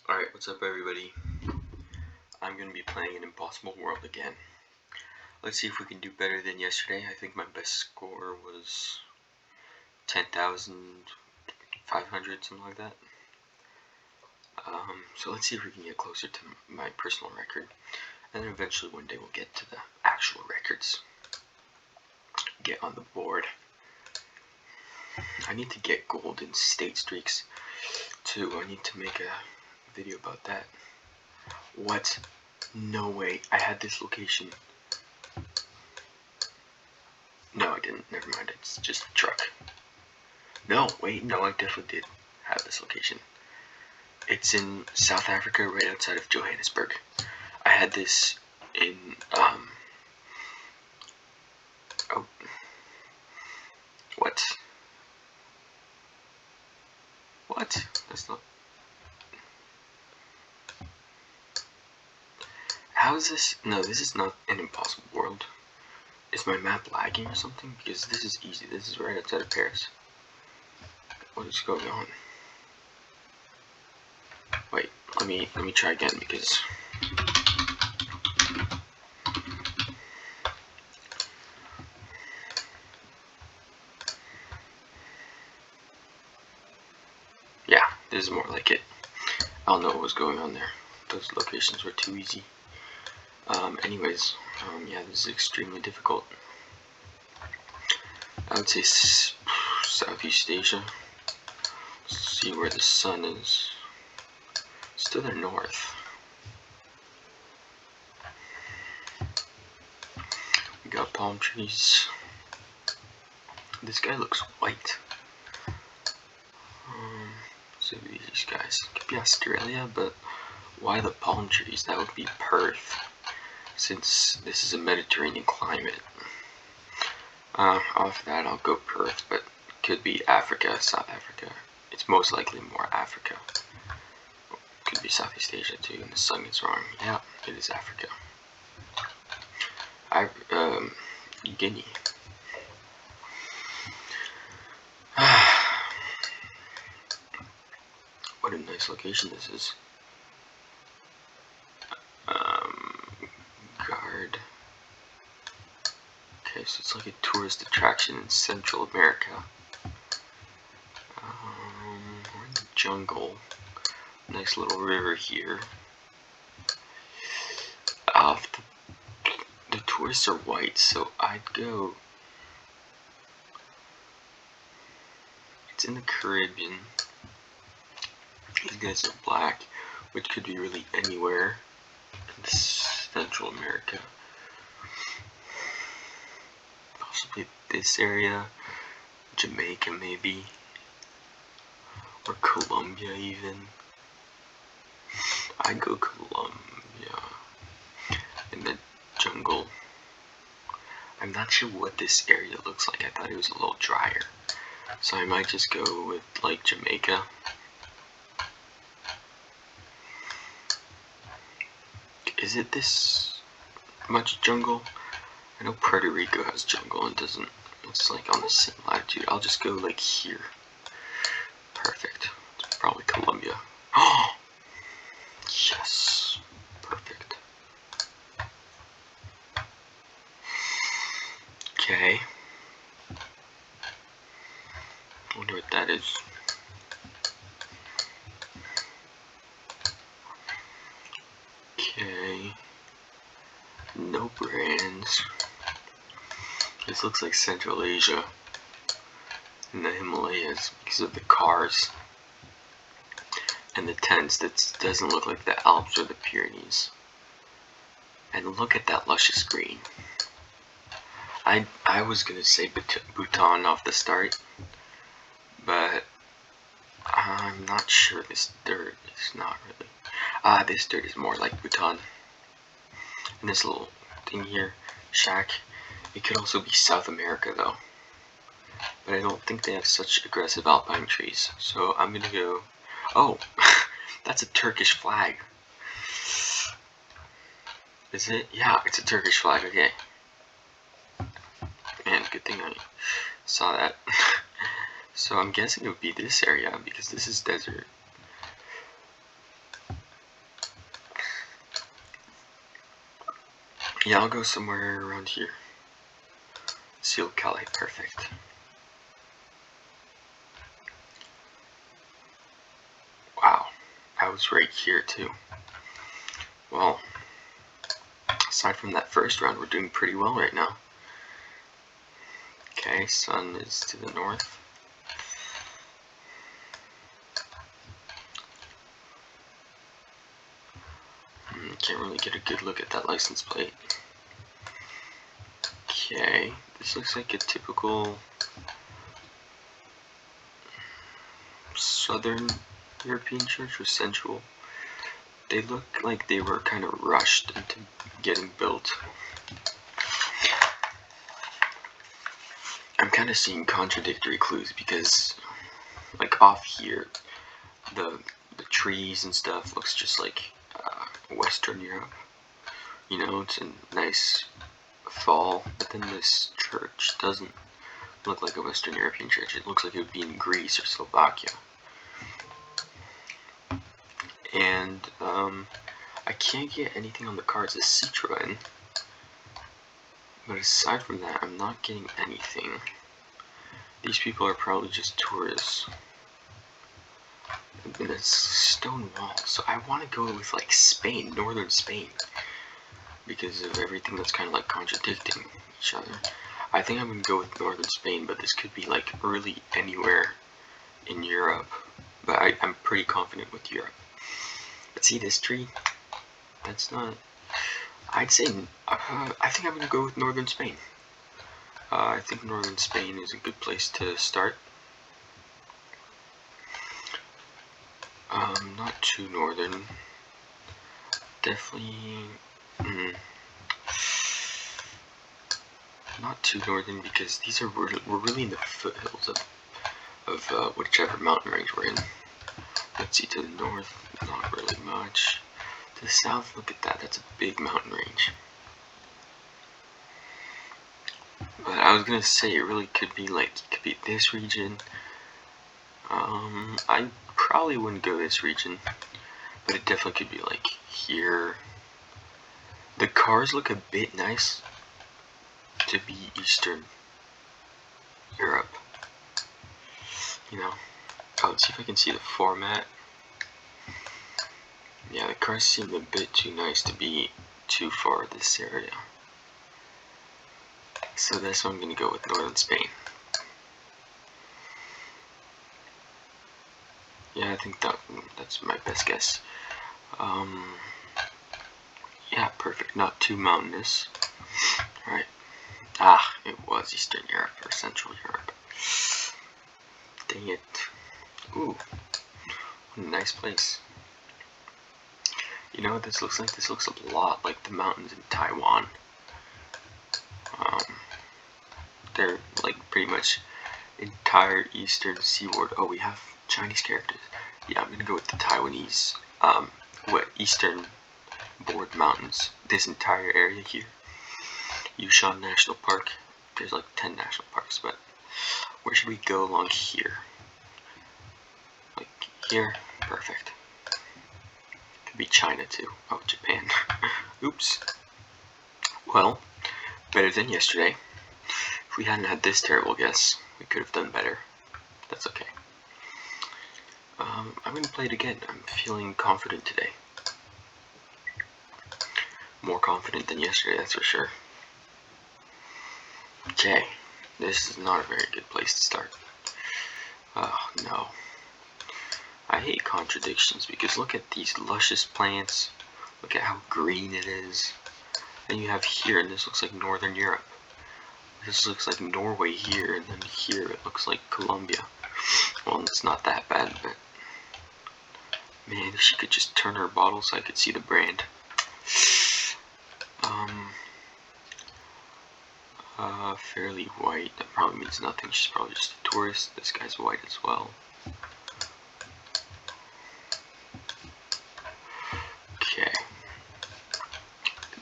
Alright, what's up everybody? I'm going to be playing an Impossible World again. Let's see if we can do better than yesterday. I think my best score was 10,500, something like that. So let's see if we can get closer to my personal record. And then eventually one day we'll get to the actual records. Get on the board. I need to get gold in state streaks too. I need to make a video about that. What? No way. I had this location. No, I didn't. Never mind. It's just a truck. No, wait. No, I definitely did have this location. It's in South Africa, right outside of Johannesburg. I had this in, oh. What? What? That's not... How is this? No, this is not an impossible world. Is my map lagging or something? Because this is easy. This is right outside of Paris. What is going on? Wait, let me try again because yeah, this is more like it. I don't know what was going on there. Those locations were too easy. Anyways, yeah, this is extremely difficult. I would say Southeast Asia. Let's see where the sun is. It's to the north. We got palm trees. This guy looks white. So these guys could be Australia, but why the palm trees? That would be Perth, since this is a Mediterranean climate. Off that, I'll go Perth, but could be Africa, South Africa. It's most likely more Africa. Could be Southeast Asia too, and the sun is wrong. Yeah, it is Africa. Guinea. What a nice location this is. Guard. Okay, so it's like a tourist attraction in Central America. We're in the jungle. Nice little river here. The tourists are white, so I'd go... It's in the Caribbean. These guys are black, which could be really anywhere in Central America. Possibly this area, Jamaica maybe, or Colombia even. I'd go Colombia. In the jungle. I'm not sure what this area looks like. I thought it was a little drier. So I might just go with like Jamaica. Is it this much jungle? I know Puerto Rico has jungle and doesn't. It's like on the same latitude. I'll just go like here. Perfect. It's probably Colombia. Oh! Yes. Perfect. Okay. Wonder what that is. Okay. No brands. This looks like Central Asia in the Himalayas because of the cars and the tents. That doesn't look like the Alps or the Pyrenees. And look at that luscious green. I was gonna say Bhutan off the start, but I'm not sure. This dirt is not really. This dirt is more like Bhutan. And this little thing here, shack, it could also be South America though. But I don't think they have such aggressive alpine trees. So I'm gonna go... Oh! That's a Turkish flag. Is it? Yeah, it's a Turkish flag, okay. Man, good thing I saw that. So I'm guessing it would be this area, because this is desert. Yeah, I'll go somewhere around here. Seal Calais, perfect. Wow, I was right here too. Well, aside from that first round, we're doing pretty well right now. Okay, sun is to the north. Can't really get a good look at that license plate. Okay, this looks like a typical Southern European church or Central. They look like they were kind of rushed into getting built. I'm kind of seeing contradictory clues because, like off here, the trees and stuff looks just like Western Europe. You know, it's a nice fall, but then this church doesn't look like a Western European church. It looks like it would be in Greece or Slovakia. And I can't get anything on the cards as Citroen, but aside from that, I'm not getting anything. These people are probably just tourists. And it's stone wall, so I want to go with like Spain, northern Spain, because of everything that's kind of like contradicting each other. I think I'm going to go with northern Spain, but this could be like really anywhere in Europe, but I'm pretty confident with Europe. But see this tree? That's not... I'd say, I think I'm going to go with northern Spain. I think northern Spain is a good place to start. Not too northern. Definitely... not too northern, because these are we're really in the foothills of whichever mountain range we're in. Let's see, to the north, not really much. To the south, look at that, that's a big mountain range. But I was gonna say, it really could be like, it could be this region. I probably wouldn't go this region, but it definitely could be like here. The cars look a bit nice to be Eastern Europe. You know, let's see if I can see the format. Yeah, the cars seem a bit too nice to be too far this area. So that's why I'm going to go with northern Spain. Yeah, I think that's my best guess. Yeah, perfect. Not too mountainous. Alright. Ah, it was Eastern Europe or Central Europe. Dang it. Ooh, what a nice place. You know what this looks like? This looks a lot like the mountains in Taiwan. They're like pretty much entire eastern seaboard. Oh, we have Chinese characters. Yeah, I'm gonna go with the Taiwanese, eastern board mountains. This entire area here. Yushan National Park. There's like 10 national parks, but where should we go along here? Like here? Perfect. Could be China too. Oh, Japan. Oops. Well, better than yesterday. If we hadn't had this terrible guess, we could have done better. That's okay. I'm going to play it again. I'm feeling confident today. More confident than yesterday, that's for sure. Okay, this is not a very good place to start. Oh, no. I hate contradictions because look at these luscious plants. Look at how green it is. And you have here, and this looks like Northern Europe. This looks like Norway here, and then here it looks like Colombia. Well, it's not that bad, but man, if she could just turn her bottle so I could see the brand. Fairly white. That probably means nothing. She's probably just a tourist. This guy's white as well. Okay.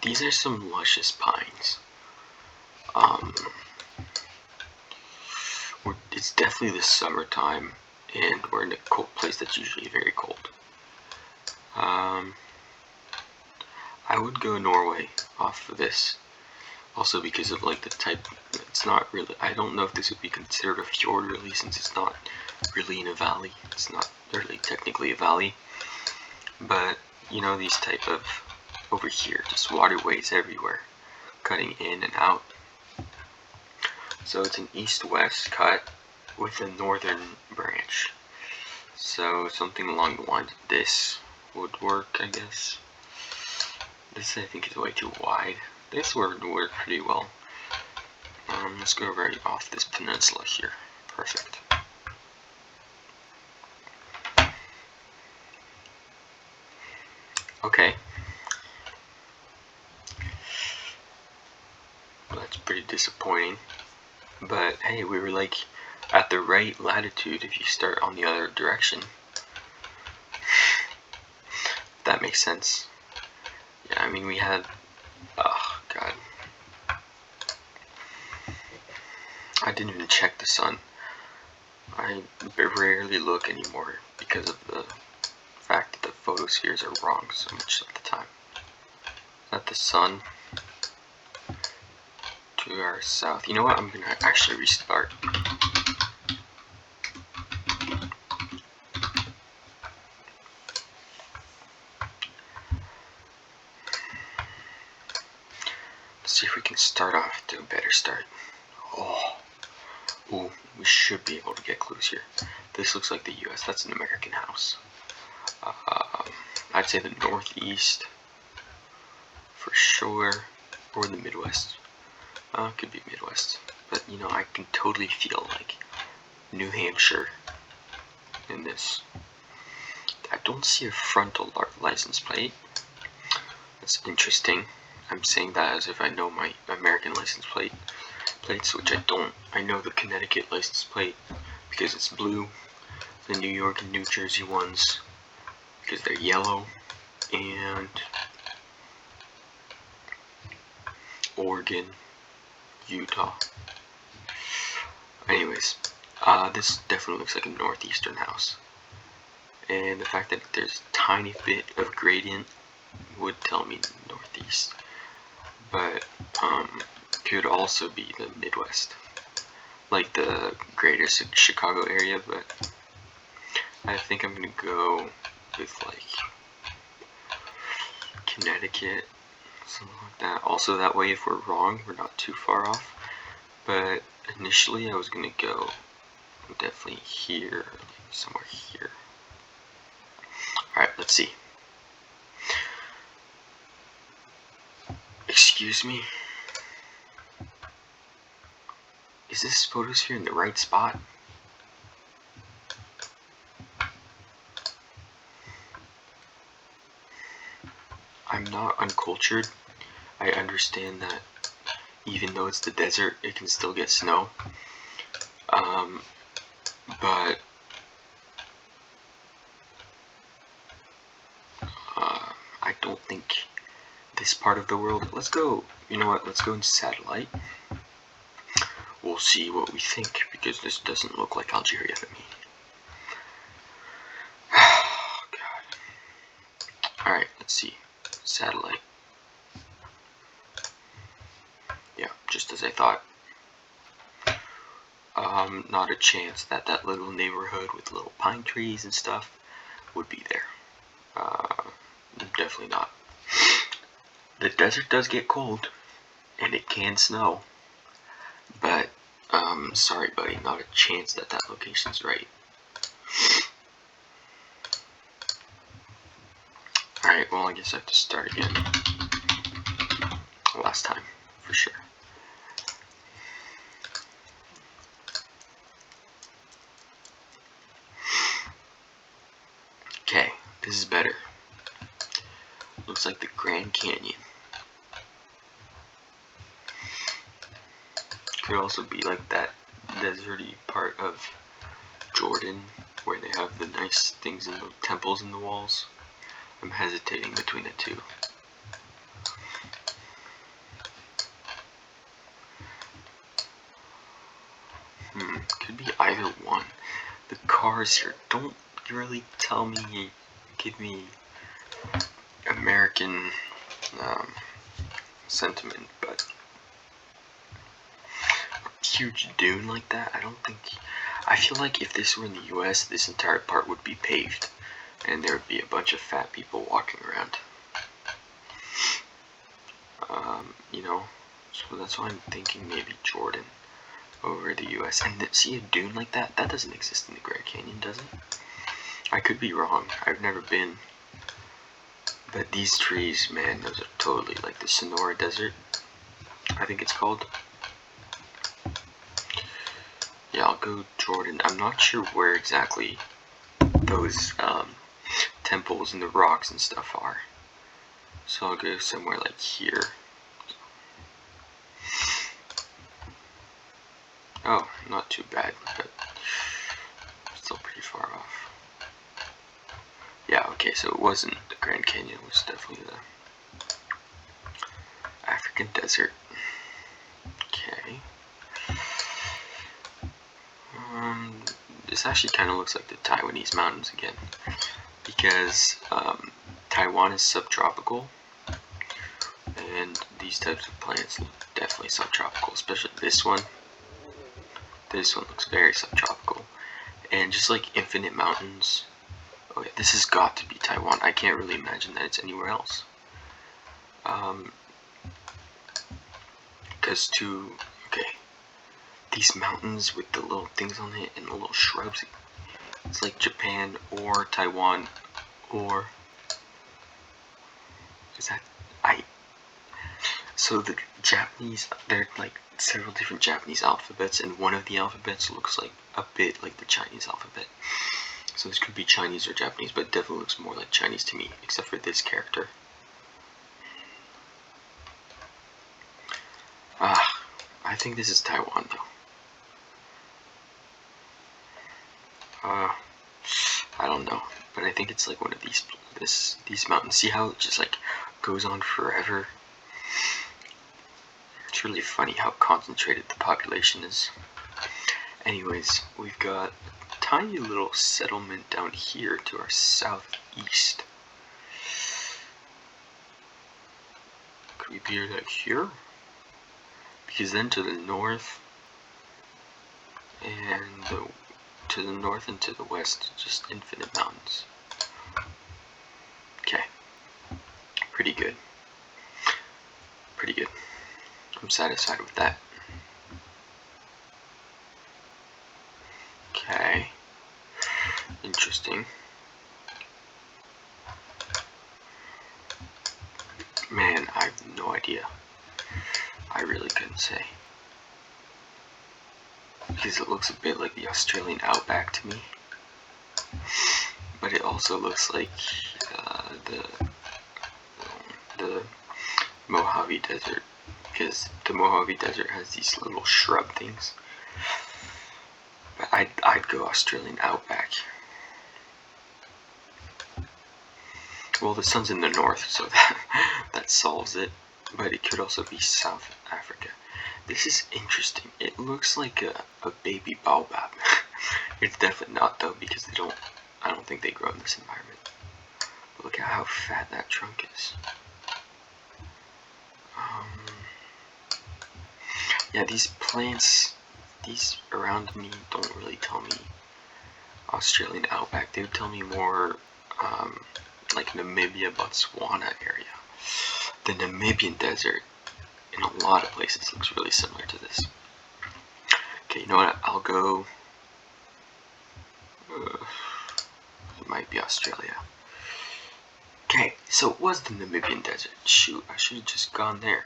These are some luscious pines. It's definitely the summertime, and we're in a cold place that's usually very cold. I I would go Norway off of this. Also because of like the type, it's not really, I don't know if this would be considered a fjord really, since it's not really in a valley. It's not really technically a valley. But, you know, these type of, over here, just waterways everywhere, cutting in and out. So it's an east-west cut with a northern branch. So something along the lines of this would work, I guess. This I think is way too wide. This would work pretty well. Let's go right off this peninsula here. Perfect. Okay. Well, that's pretty disappointing. But hey, we were like at the right latitude if you start on the other direction. That makes sense. Yeah, I mean we had, oh god. I didn't even check the sun. I rarely look anymore because of the fact that the photospheres are wrong so much of the time. Is that the sun? To our south. You know what? I'm gonna actually restart. Let's see if we can start off to a better start. Oh. Ooh, we should be able to get clues here. This looks like the US. That's an American house. I'd say the Northeast for sure, or the Midwest. Could be Midwest, but you know I can totally feel like New Hampshire in this. I don't see a frontal license plate. That's interesting. I'm saying that as if I know my American license plates, which I don't. I know the Connecticut license plate because it's blue, the New York and New Jersey ones because they're yellow, and Oregon, Utah. Anyways, this definitely looks like a northeastern house, and the fact that there's a tiny bit of gradient would tell me northeast, but could also be the Midwest, like the greater Chicago area, but I think I'm gonna go with like Connecticut, something like that. Also, that way if we're wrong, we're not too far off. But initially I was gonna go definitely here, somewhere here. Alright, let's see. Excuse me? Is this photosphere in the right spot? I'm not uncultured. I understand that even though it's the desert, it can still get snow. But I don't think this part of the world. Let's go. You know what? Let's go into satellite. We'll see what we think because this doesn't look like Algeria to me. Oh, God. All right. Let's see. Satellite. Yeah, just as I thought. Not a chance that that little neighborhood with little pine trees and stuff would be there. Definitely not. The desert does get cold, and it can snow, but sorry buddy, not a chance that that location's right. Alright, well I guess I have to start again. Last time, for sure. Okay, this is better. Looks like the Grand Canyon. Could also be like that deserty part of Jordan where they have the nice things in the temples in the walls. I'm hesitating between the two. Could be either one. The cars here don't really tell me, give me American sentiment, but a huge dune like that, I feel like if this were in the US, this entire part would be paved, and there would be a bunch of fat people walking around. You know, so that's why I'm thinking maybe Jordan over the US. And see a dune like that? That doesn't exist in the Grand Canyon, does it? I could be wrong. I've never been. But these trees, man, those are totally like the Sonora Desert, I think it's called. Yeah, I'll go Jordan. I'm not sure where exactly those temples and the rocks and stuff are. So I'll go somewhere like here. Oh, not too bad, but still pretty far off. Yeah, okay, so it wasn't the Grand Canyon, it was definitely the African desert. Okay. This actually kind of looks like the Taiwanese mountains again, because Taiwan is subtropical, and these types of plants look definitely subtropical, especially this one. This one looks very subtropical, and just like infinite mountains. Okay, this has got to be Taiwan. I can't really imagine that it's anywhere else. Because these mountains with the little things on it and the little shrubs, it's like Japan or Taiwan, or is that so the Japanese, there are like several different Japanese alphabets, and one of the alphabets looks like a bit like the Chinese alphabet. So this could be Chinese or Japanese, but it definitely looks more like Chinese to me, except for this character. I think this is Taiwan though. I don't know, but I think it's like one of these mountains. See how it just like goes on forever? It's really funny how concentrated the population is. Anyways, we've got a tiny little settlement down here to our southeast. Could we be like here? Because then to the north and to the north and to the west, just infinite mountains. Okay, pretty good. Pretty good. I'm satisfied with that. Okay, interesting. Man, I have no idea. I really couldn't say. Because it looks a bit like the Australian outback to me. But it also looks like the Mojave Desert. Because the Mojave Desert has these little shrub things. But I'd go Australian outback. Well, the sun's in the north, so that solves it. But it could also be South Africa. This is interesting. It looks like a baby baobab. It's definitely not though, because I don't think they grow in this environment. But look at how fat that trunk is. Yeah, these plants, these around me don't really tell me Australian outback. They would tell me more like Namibia, Botswana area. The Namibian desert in a lot of places looks really similar to this. Okay, you know what? I'll go. It might be Australia. Okay, so it was the Namibian desert. Shoot, I should have just gone there.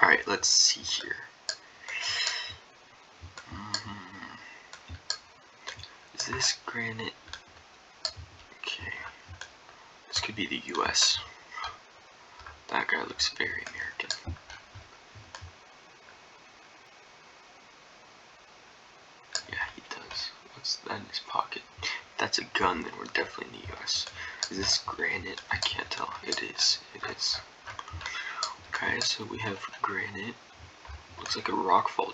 Alright, let's see here. Is this granite? Okay. This could be the US. That guy looks very American. Yeah, he does. What's that in his pocket? If that's a gun, then we're definitely in the US. Is this granite? I can't tell. It is. It is. Okay, so we have granite. Looks like a rockfall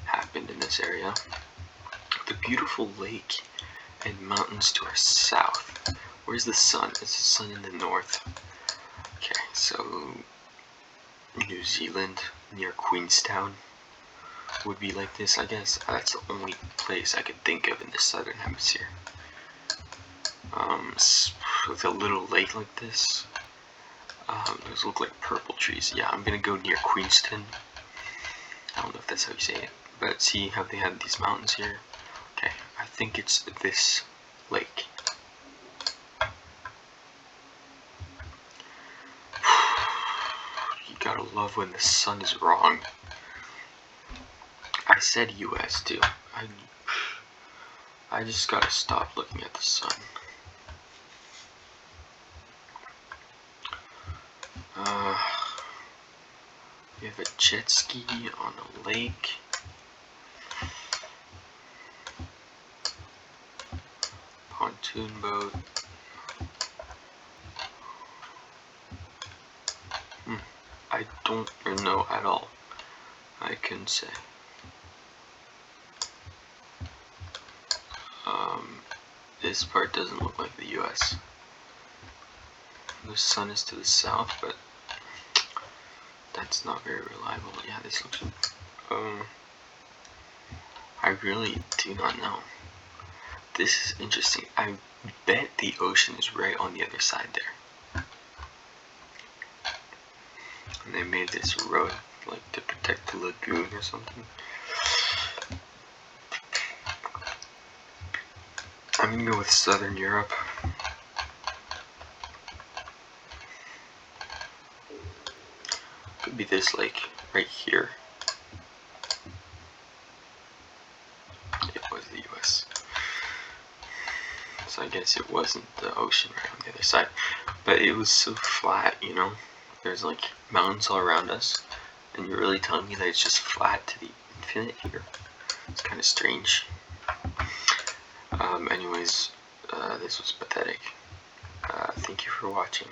happened in this area. The beautiful lake and mountains to our south. Where's the sun? Is the sun in the north? Okay, so New Zealand near Queenstown would be like this, I guess. That's the only place I could think of in the southern hemisphere. With a little lake like this. Those look like purple trees. Yeah, I'm gonna go near Queenstown. I don't know if that's how you say it, but see how they have these mountains here? Okay, I think it's this lake. You gotta love when the sun is wrong. I said US too. I just gotta stop looking at the sun. We have a jet ski on a lake. Pontoon boat. I don't know at all. I can say. This part doesn't look like the US. The sun is to the south, but that's not very reliable. Yeah, this looks. I really do not know. This is interesting. I bet the ocean is right on the other side there. And they made this road like to protect the lagoon or something. I'm gonna go with Southern Europe. Could be this lake right here. It was the US. So I guess it wasn't the ocean right on the other side. But it was so flat, you know? There's like mountains all around us. And you're really telling me that it's just flat to the infinite here? It's kind of strange. Anyways, this was pathetic. Thank you for watching.